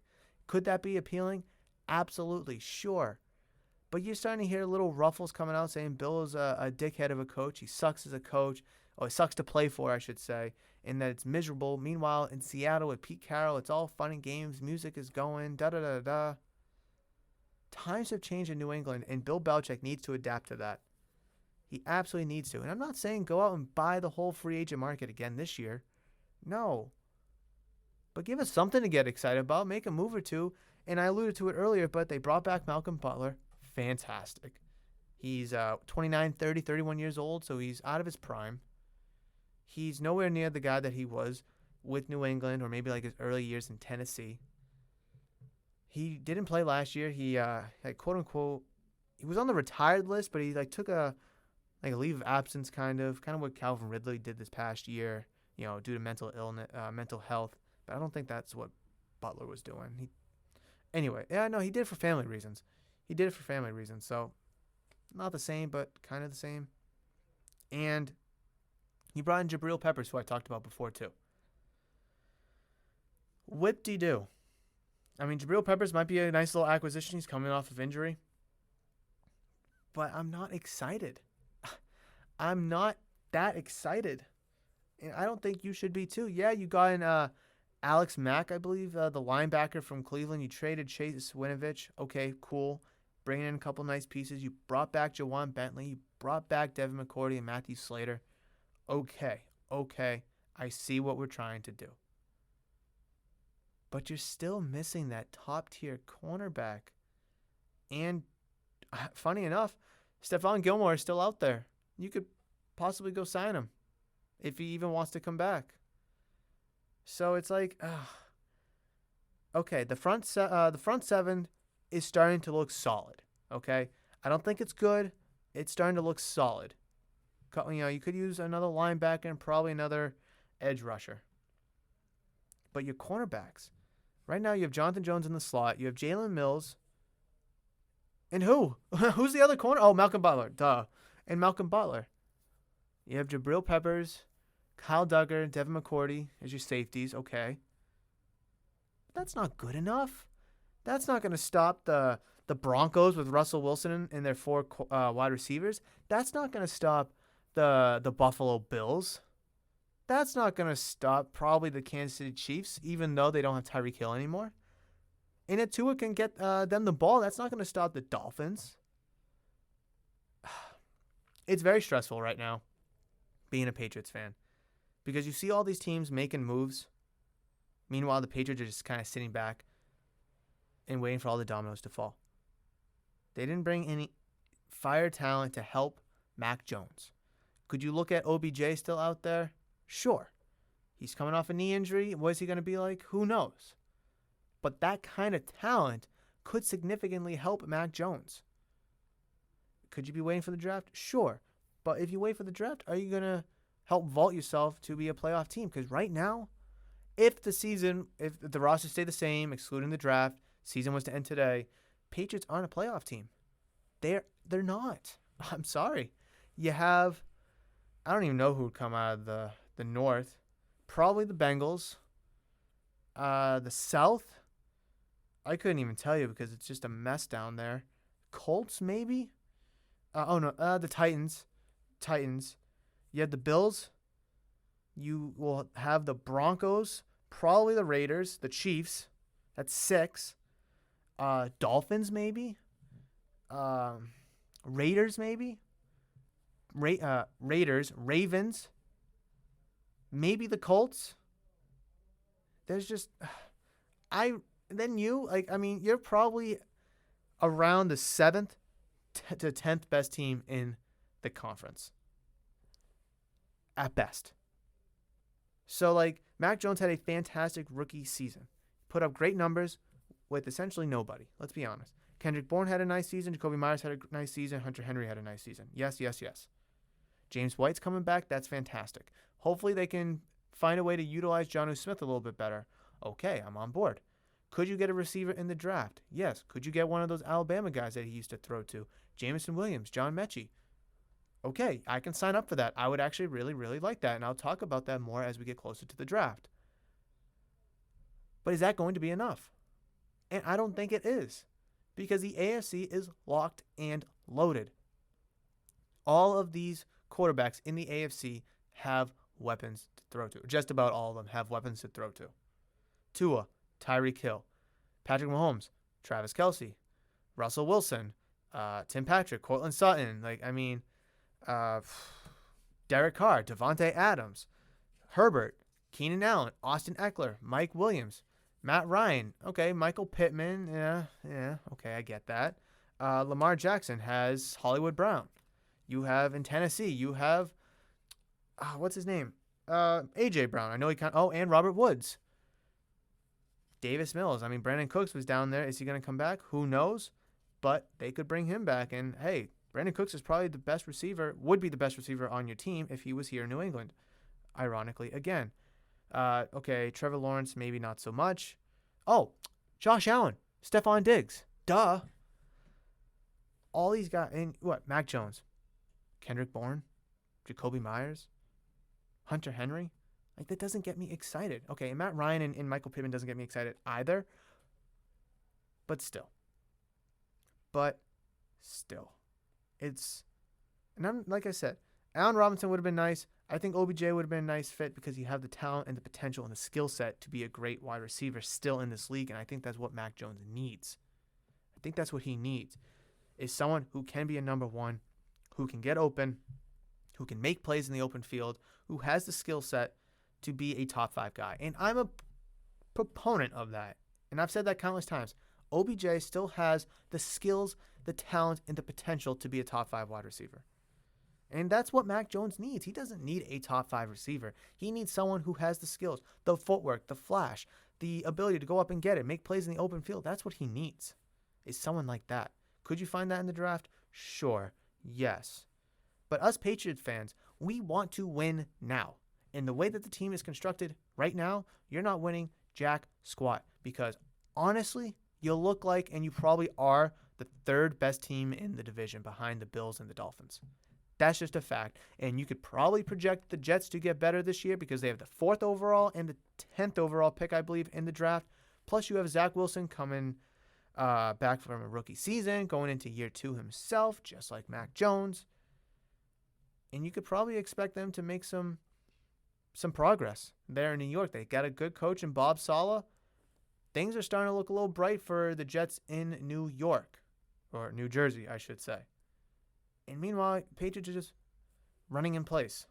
Could that be appealing? Absolutely, sure. But you're starting to hear little ruffles coming out saying Bill is a dickhead of a coach. He sucks as a coach. Oh, he sucks to play for, I should say, and that it's miserable. Meanwhile, in Seattle with Pete Carroll, it's all fun and games. Music is going, da-da-da-da. Times have changed in New England, and Bill Belichick needs to adapt to that. He absolutely needs to. And I'm not saying go out and buy the whole free agent market again this year. No. But give us something to get excited about. Make a move or two. And I alluded to it earlier, but they brought back Malcolm Butler. Fantastic. He's 29, 30, 31 years old, so he's out of his prime. He's nowhere near the guy that he was with New England or maybe like his early years in Tennessee. He didn't play last year. He, like, quote unquote, he was on the retired list, but he like took a leave of absence kind of what Calvin Ridley did this past year, due to mental illness, mental health. But I don't think that's what Butler was doing. Anyway, he did it for family reasons. So not the same, but kind of the same. And he brought in Jabril Peppers, who I talked about before too. Whip-de-doo. I mean, Jabril Peppers might be a nice little acquisition. He's coming off of injury. But I'm not excited. I'm not that excited. And I don't think you should be too. Yeah, you got in Alex Mack, I believe, the linebacker from Cleveland. You traded Chase Winovich. Okay, cool. Bringing in a couple nice pieces. You brought back Jawan Bentley. You brought back Devin McCourty and Matthew Slater. Okay. I see what we're trying to do. But you're still missing that top-tier cornerback. And funny enough, Stephon Gilmore is still out there. You could possibly go sign him if he even wants to come back. So it's like, okay, the front seven is starting to look solid. Okay, I don't think it's good. It's starting to look solid. You could use another linebacker and probably another edge rusher. But your cornerbacks, right now you have Jonathan Jones in the slot. You have Jalen Mills. And who? Who's the other corner? Oh, Malcolm Butler. Duh. And Malcolm Butler. You have Jabril Peppers, Kyle Duggar, Devin McCourty as your safeties. Okay. That's not good enough. That's not going to stop the Broncos with Russell Wilson and their four wide receivers. That's not going to stop the Buffalo Bills. That's not going to stop probably the Kansas City Chiefs, even though they don't have Tyreek Hill anymore. And if Tua can get them the ball, that's not going to stop the Dolphins. It's very stressful right now being a Patriots fan because you see all these teams making moves. Meanwhile, the Patriots are just kind of sitting back and waiting for all the dominoes to fall. They didn't bring any fire talent to help Mac Jones. Could you look at OBJ still out there? Sure. He's coming off a knee injury. What is he going to be like? Who knows? But that kind of talent could significantly help Mac Jones. Could you be waiting for the draft? Sure. But if you wait for the draft, are you going to help vault yourself to be a playoff team? Because right now, if the roster stayed the same, excluding the draft, season was to end today, Patriots aren't a playoff team. They're not. I'm sorry. You have, I don't even know who would come out of the North. Probably the Bengals. The South, I couldn't even tell you because it's just a mess down there. Colts, maybe? The Titans. You have the Bills. You will have the Broncos, probably the Raiders, the Chiefs. That's 6. Dolphins, maybe. Raiders, maybe. Raiders, Ravens. Maybe the Colts. There's just, you're probably around the 7th to 10th best team in the conference. At best. So, Mac Jones had a fantastic rookie season. Put up great numbers with essentially nobody. Let's be honest. Kendrick Bourne had a nice season. Jacoby Myers had a nice season. Hunter Henry had a nice season. Yes. James White's coming back. That's fantastic. Hopefully they can find a way to utilize Jonnu Smith a little bit better. Okay, I'm on board. Could you get a receiver in the draft? Yes. Could you get one of those Alabama guys that he used to throw to? Jameson Williams, John Mechie. Okay, I can sign up for that. I would actually really, really like that, and I'll talk about that more as we get closer to the draft. But is that going to be enough? And I don't think it is. because the AFC is locked and loaded. All of these quarterbacks in the AFC have weapons to throw to. Just about all of them have weapons to throw to. Tua, Tyreek Hill, Patrick Mahomes, Travis Kelce, Russell Wilson, Tim Patrick, Cortland Sutton. Derek Carr, Devontae Adams, Herbert, Keenan Allen, Austin Eckler, Mike Williams, Matt Ryan. Okay, Michael Pittman. Yeah. Okay, I get that. Lamar Jackson has Hollywood Brown. You have in Tennessee, you have, what's his name? A.J. Brown. I know he and Robert Woods. Davis Mills. I mean, Brandon Cooks was down there. Is he going to come back? Who knows? But they could bring him back. And, hey, Brandon Cooks is probably the best receiver, would be the best receiver on your team if he was here in New England. Ironically, again. Okay, Trevor Lawrence, maybe not so much. Oh, Josh Allen, Stephon Diggs. Duh. All these guys. And what? Mac Jones, Kendrick Bourne, Jacoby Myers, Hunter Henry. Like, that doesn't get me excited. Okay, and Matt Ryan and Michael Pittman doesn't get me excited either. But still. Like I said, Allen Robinson would have been nice. I think OBJ would have been a nice fit because you have the talent and the potential and the skill set to be a great wide receiver still in this league, and I think that's what Mac Jones needs. I think that's what he needs, is someone who can be a number one, who can get open, who can make plays in the open field, who has the skill set to be a top 5 guy. And I'm a proponent of that. And I've said that countless times. OBJ still has the skills, the talent, and the potential to be a top 5 wide receiver. And that's what Mac Jones needs. He doesn't need a top 5 receiver. He needs someone who has the skills, the footwork, the flash, the ability to go up and get it, make plays in the open field. That's what he needs, is someone like that. Could you find that in the draft? Sure. Yes. But us Patriots fans, we want to win now. And the way that the team is constructed right now, you're not winning jack squat. Because honestly, you look like, and you probably are, the 3rd best team in the division behind the Bills and the Dolphins. That's just a fact. And you could probably project the Jets to get better this year because they have the 4th overall and the 10th overall pick, I believe, in the draft. Plus, you have Zach Wilson coming back from a rookie season, going into year 2 himself, just like Mac Jones. And you could probably expect them to make some progress there in New York. They got a good coach in Bob Saleh. Things are starting to look a little bright for the Jets in New York, or New Jersey, I should say. And meanwhile, Patriots are just running in place.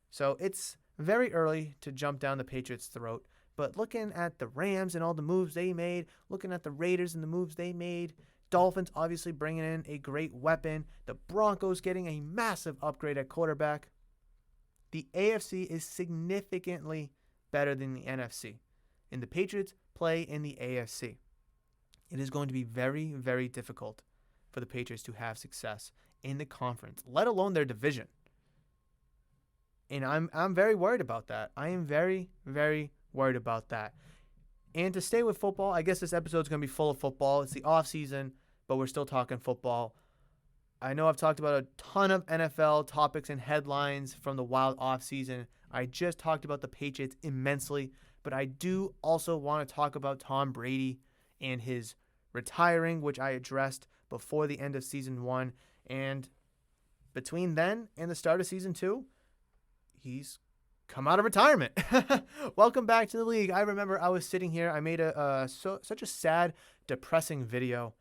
So it's very early to jump down the Patriots' throat. But looking at the Rams and all the moves they made, looking at the Raiders and the moves they made, Dolphins obviously bringing in a great weapon, the Broncos getting a massive upgrade at quarterback, the AFC is significantly better than the NFC. And the Patriots play in the AFC. It is going to be very, very difficult for the Patriots to have success in the conference, let alone their division. And I'm very worried about that. I am very, very worried about that. And to stay with football, I guess this episode is going to be full of football. It's the off season, but we're still talking football. I know I've talked about a ton of NFL topics and headlines from the wild off season. I just talked about the Patriots immensely, but I do also want to talk about Tom Brady and his retiring, which I addressed before the end of season 1. And between then and the start of season 2, he's come out of retirement. Welcome back to the league. I remember I was sitting here. I made such a sad, depressing video.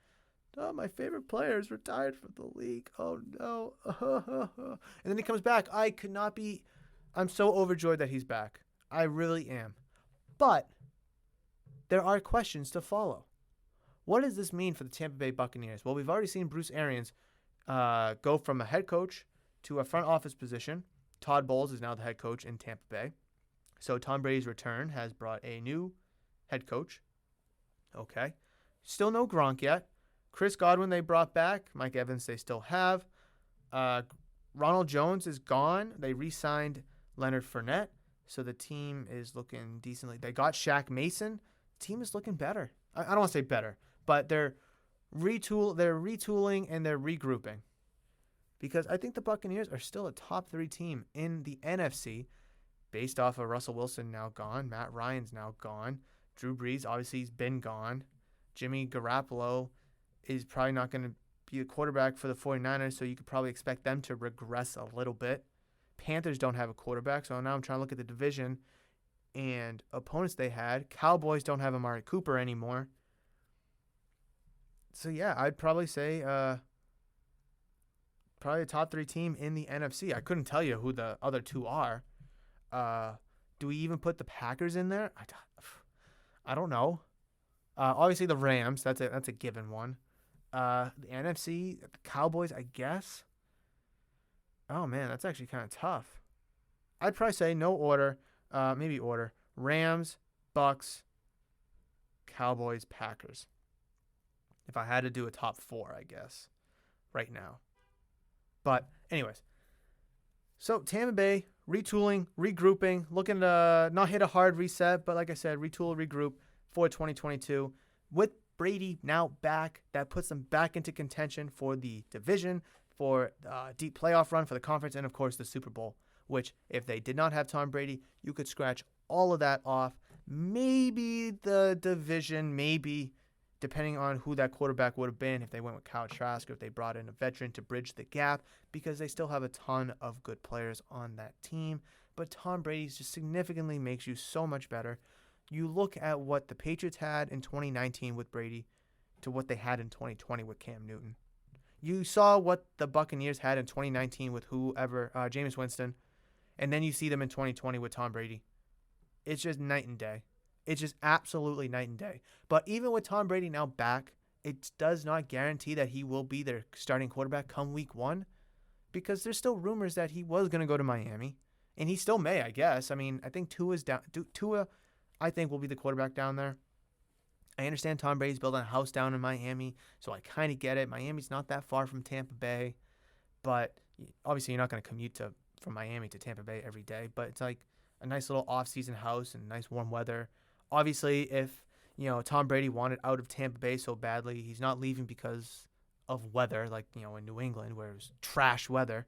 Oh, my favorite player is retired from the league. Oh, no. And then he comes back. I'm so overjoyed that he's back. I really am. But there are questions to follow. What does this mean for the Tampa Bay Buccaneers? Well, we've already seen Bruce Arians go from a head coach to a front office position. Todd Bowles is now the head coach in Tampa Bay. So Tom Brady's return has brought a new head coach. Okay. Still no Gronk yet. Chris Godwin they brought back. Mike Evans they still have. Ronald Jones is gone. They re-signed Leonard Fournette. So the team is looking decently. They got Shaq Mason. The team is looking better. I don't want to say better, but they're retooling and they're regrouping. Because I think the Buccaneers are still a top 3 team in the NFC based off of Russell Wilson now gone. Matt Ryan's now gone. Drew Brees, obviously, he's been gone. Jimmy Garoppolo is probably not going to be a quarterback for the 49ers, so you could probably expect them to regress a little bit. Panthers don't have a quarterback, so now I'm trying to look at the division and opponents they had. Cowboys don't have Amari Cooper anymore. So, yeah, I'd probably say probably a top 3 team in the NFC. I couldn't tell you who the other 2 are. Do we even put the Packers in there? I don't know. Obviously, the Rams. That's a given one. The NFC, the Cowboys, I guess. Oh, man, that's actually kind of tough. I'd probably say no order. Maybe order. Rams, Bucs, Cowboys, Packers. If I had to do a top 4, I guess, right now. But anyways, so Tampa Bay, retooling, regrouping, looking to not hit a hard reset, but like I said, retool, regroup for 2022. With Brady now back, that puts them back into contention for the division, for a deep playoff run for the conference, and of course the Super Bowl, which if they did not have Tom Brady, you could scratch all of that off. Maybe the division, maybe, depending on who that quarterback would have been, if they went with Kyle Trask or if they brought in a veteran to bridge the gap, because they still have a ton of good players on that team. But Tom Brady just significantly makes you so much better. You look at what the Patriots had in 2019 with Brady to what they had in 2020 with Cam Newton. You saw what the Buccaneers had in 2019 with whoever, Jameis Winston, and then you see them in 2020 with Tom Brady. It's just night and day. It's just absolutely night and day. But even with Tom Brady now back, it does not guarantee that he will be their starting quarterback come week 1, because there's still rumors that he was going to go to Miami, and he still may, I guess. I mean, I think Tua, I think, will be the quarterback down there. I understand Tom Brady's building a house down in Miami, so I kind of get it. Miami's not that far from Tampa Bay, but obviously you're not going to commute from Miami to Tampa Bay every day, but it's like a nice little off-season house and nice warm weather. Obviously, if Tom Brady wanted out of Tampa Bay so badly, he's not leaving because of weather, like in New England where it was trash weather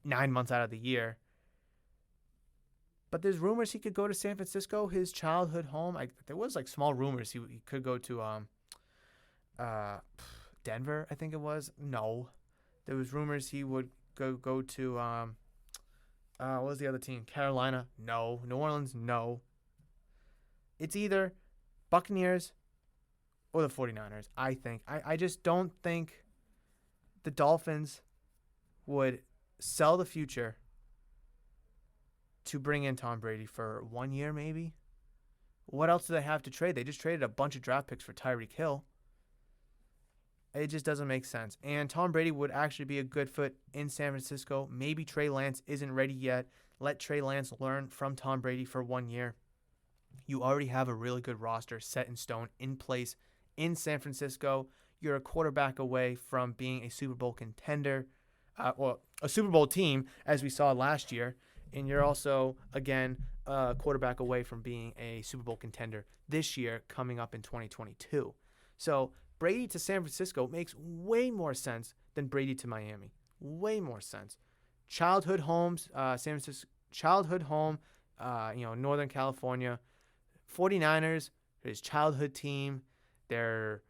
9 months out of the year. But there's rumors he could go to San Francisco, his childhood home. There was like small rumors he could go to Denver, I think it was. No, there was rumors he would go to what was the other team? Carolina? No. New Orleans? No. It's either Buccaneers or the 49ers, I think. I just don't think the Dolphins would sell the future to bring in Tom Brady for 1 year maybe. What else do they have to trade? They just traded a bunch of draft picks for Tyreek Hill. It just doesn't make sense. And Tom Brady would actually be a good fit in San Francisco. Maybe Trey Lance isn't ready yet. Let Trey Lance learn from Tom Brady for 1 year. You already have a really good roster set in stone in place in San Francisco. You're a quarterback away from being a Super Bowl contender, or a Super Bowl team, as we saw last year. And you're also, again, a quarterback away from being a Super Bowl contender this year coming up in 2022. So Brady to San Francisco makes way more sense than Brady to Miami. Way more sense. Childhood homes, San Francisco, childhood home, Northern California. 49ers, his childhood team. They're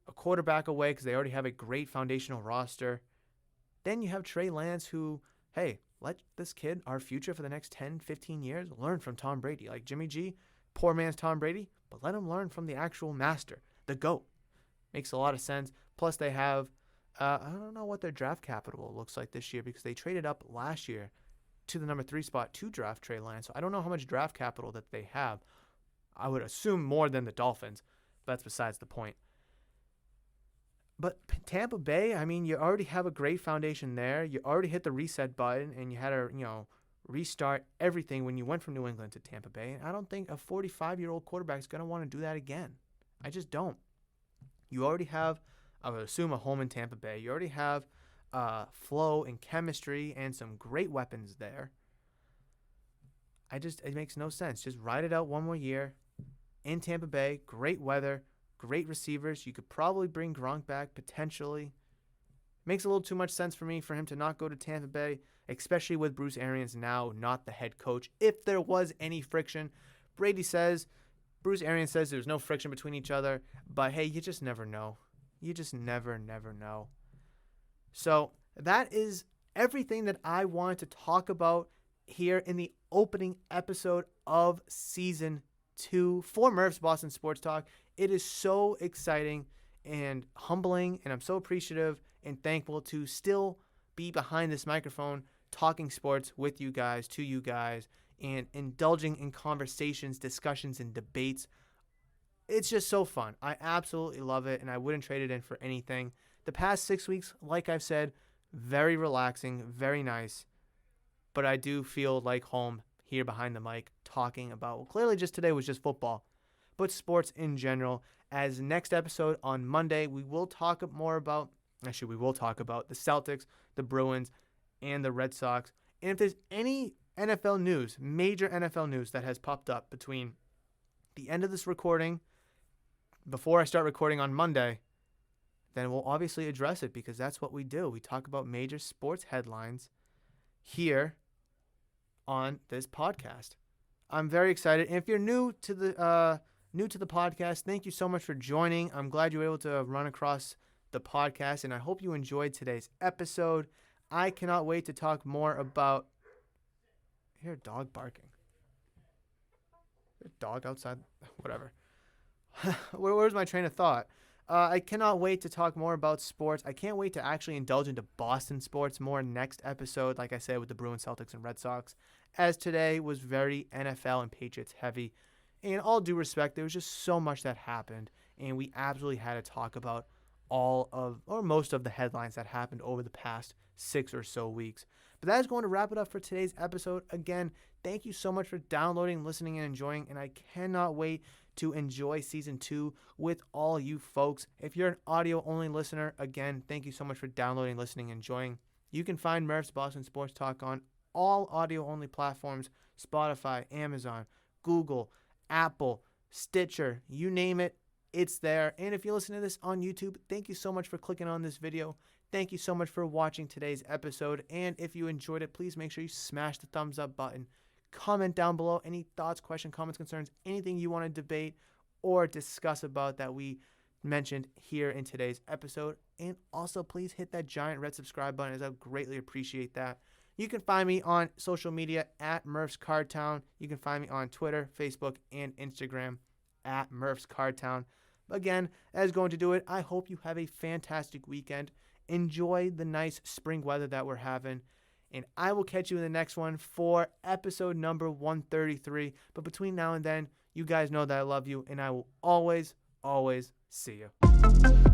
a quarterback away because they already have a great foundational roster. Then you have Trey Lance who, hey, let this kid, our future for the next 10, 15 years, learn from Tom Brady. Like Jimmy G, poor man's Tom Brady, but let him learn from the actual master, the GOAT. Makes a lot of sense. Plus they have, I don't know what their draft capital looks like this year because they traded up last year to the number 3 spot to draft Trey Lance. So I don't know how much draft capital that they have. I would assume more than the Dolphins, but that's besides the point. But Tampa Bay, I mean, you already have a great foundation there. You already hit the reset button, and you had to, restart everything when you went from New England to Tampa Bay. And I don't think a 45-year-old quarterback is going to want to do that again. I just don't. You already have, I would assume, a home in Tampa Bay. You already have flow and chemistry and some great weapons there. It makes no sense. Just ride it out one more year in Tampa Bay. Great weather, great receivers. You could probably bring Gronk back potentially. Makes a little too much sense for me for him to not go to Tampa Bay, especially with Bruce Arians now not the head coach. If there was any friction, Bruce Arians says there's no friction between each other, but hey, you just never know. You just never know. So that is everything that I wanted to talk about here in the opening episode of Season 2 for Murph's Boston Sports Talk. It is so exciting and humbling, and I'm so appreciative and thankful to still be behind this microphone talking sports with you guys, to you guys, and indulging in conversations, discussions, and debates. It's just so fun. I absolutely love it, and I wouldn't trade it in for anything. The past 6 weeks, like I've said, very relaxing, very nice, but I do feel like home here behind the mic talking about, well, clearly just today was just football, but sports in general. As next episode on Monday, we will talk about the Celtics, the Bruins, and the Red Sox. And if there's any NFL news, major NFL news that has popped up between the end of this recording, before I start recording on Monday, then we'll obviously address it because that's what we do. We talk about major sports headlines here on this podcast. I'm very excited. And if you're new to the podcast, thank you so much for joining. I'm glad you were able to run across the podcast, and I hope you enjoyed today's episode. I cannot wait to talk more about... I hear a dog barking. A dog outside? Whatever. Where's my train of thought? I cannot wait to talk more about sports. I can't wait to actually indulge into Boston sports more next episode, like I said, with the Bruins, Celtics, and Red Sox, as today was very NFL and Patriots heavy. And all due respect, there was just so much that happened, and we absolutely had to talk about most of the headlines that happened over the past 6 or so weeks. But that is going to wrap it up for today's episode. Again, thank you so much for downloading, listening, and enjoying, and I cannot wait to enjoy Season 2 with all you folks. If you're an audio-only listener, again, thank you so much for downloading, listening, and enjoying. You can find Murph's Boston Sports Talk on all audio-only platforms: Spotify, Amazon, Google, Apple, Stitcher, you name it, it's there. And if you listen to this on YouTube, thank you so much for clicking on this video. Thank you so much for watching today's episode. And if you enjoyed it, please make sure you smash the thumbs up button. Comment down below any thoughts, questions, comments, concerns, anything you want to debate or discuss about that we mentioned here in today's episode. And also, please hit that giant red subscribe button, as I greatly appreciate that. You can find me on social media at Murph's Cardtown. You can find me on Twitter, Facebook, and Instagram at Murph's Cardtown. Again, that is going to do it. I hope you have a fantastic weekend. Enjoy the nice spring weather that we're having. And I will catch you in the next one for episode number 133. But between now and then, you guys know that I love you, and I will always, always see you.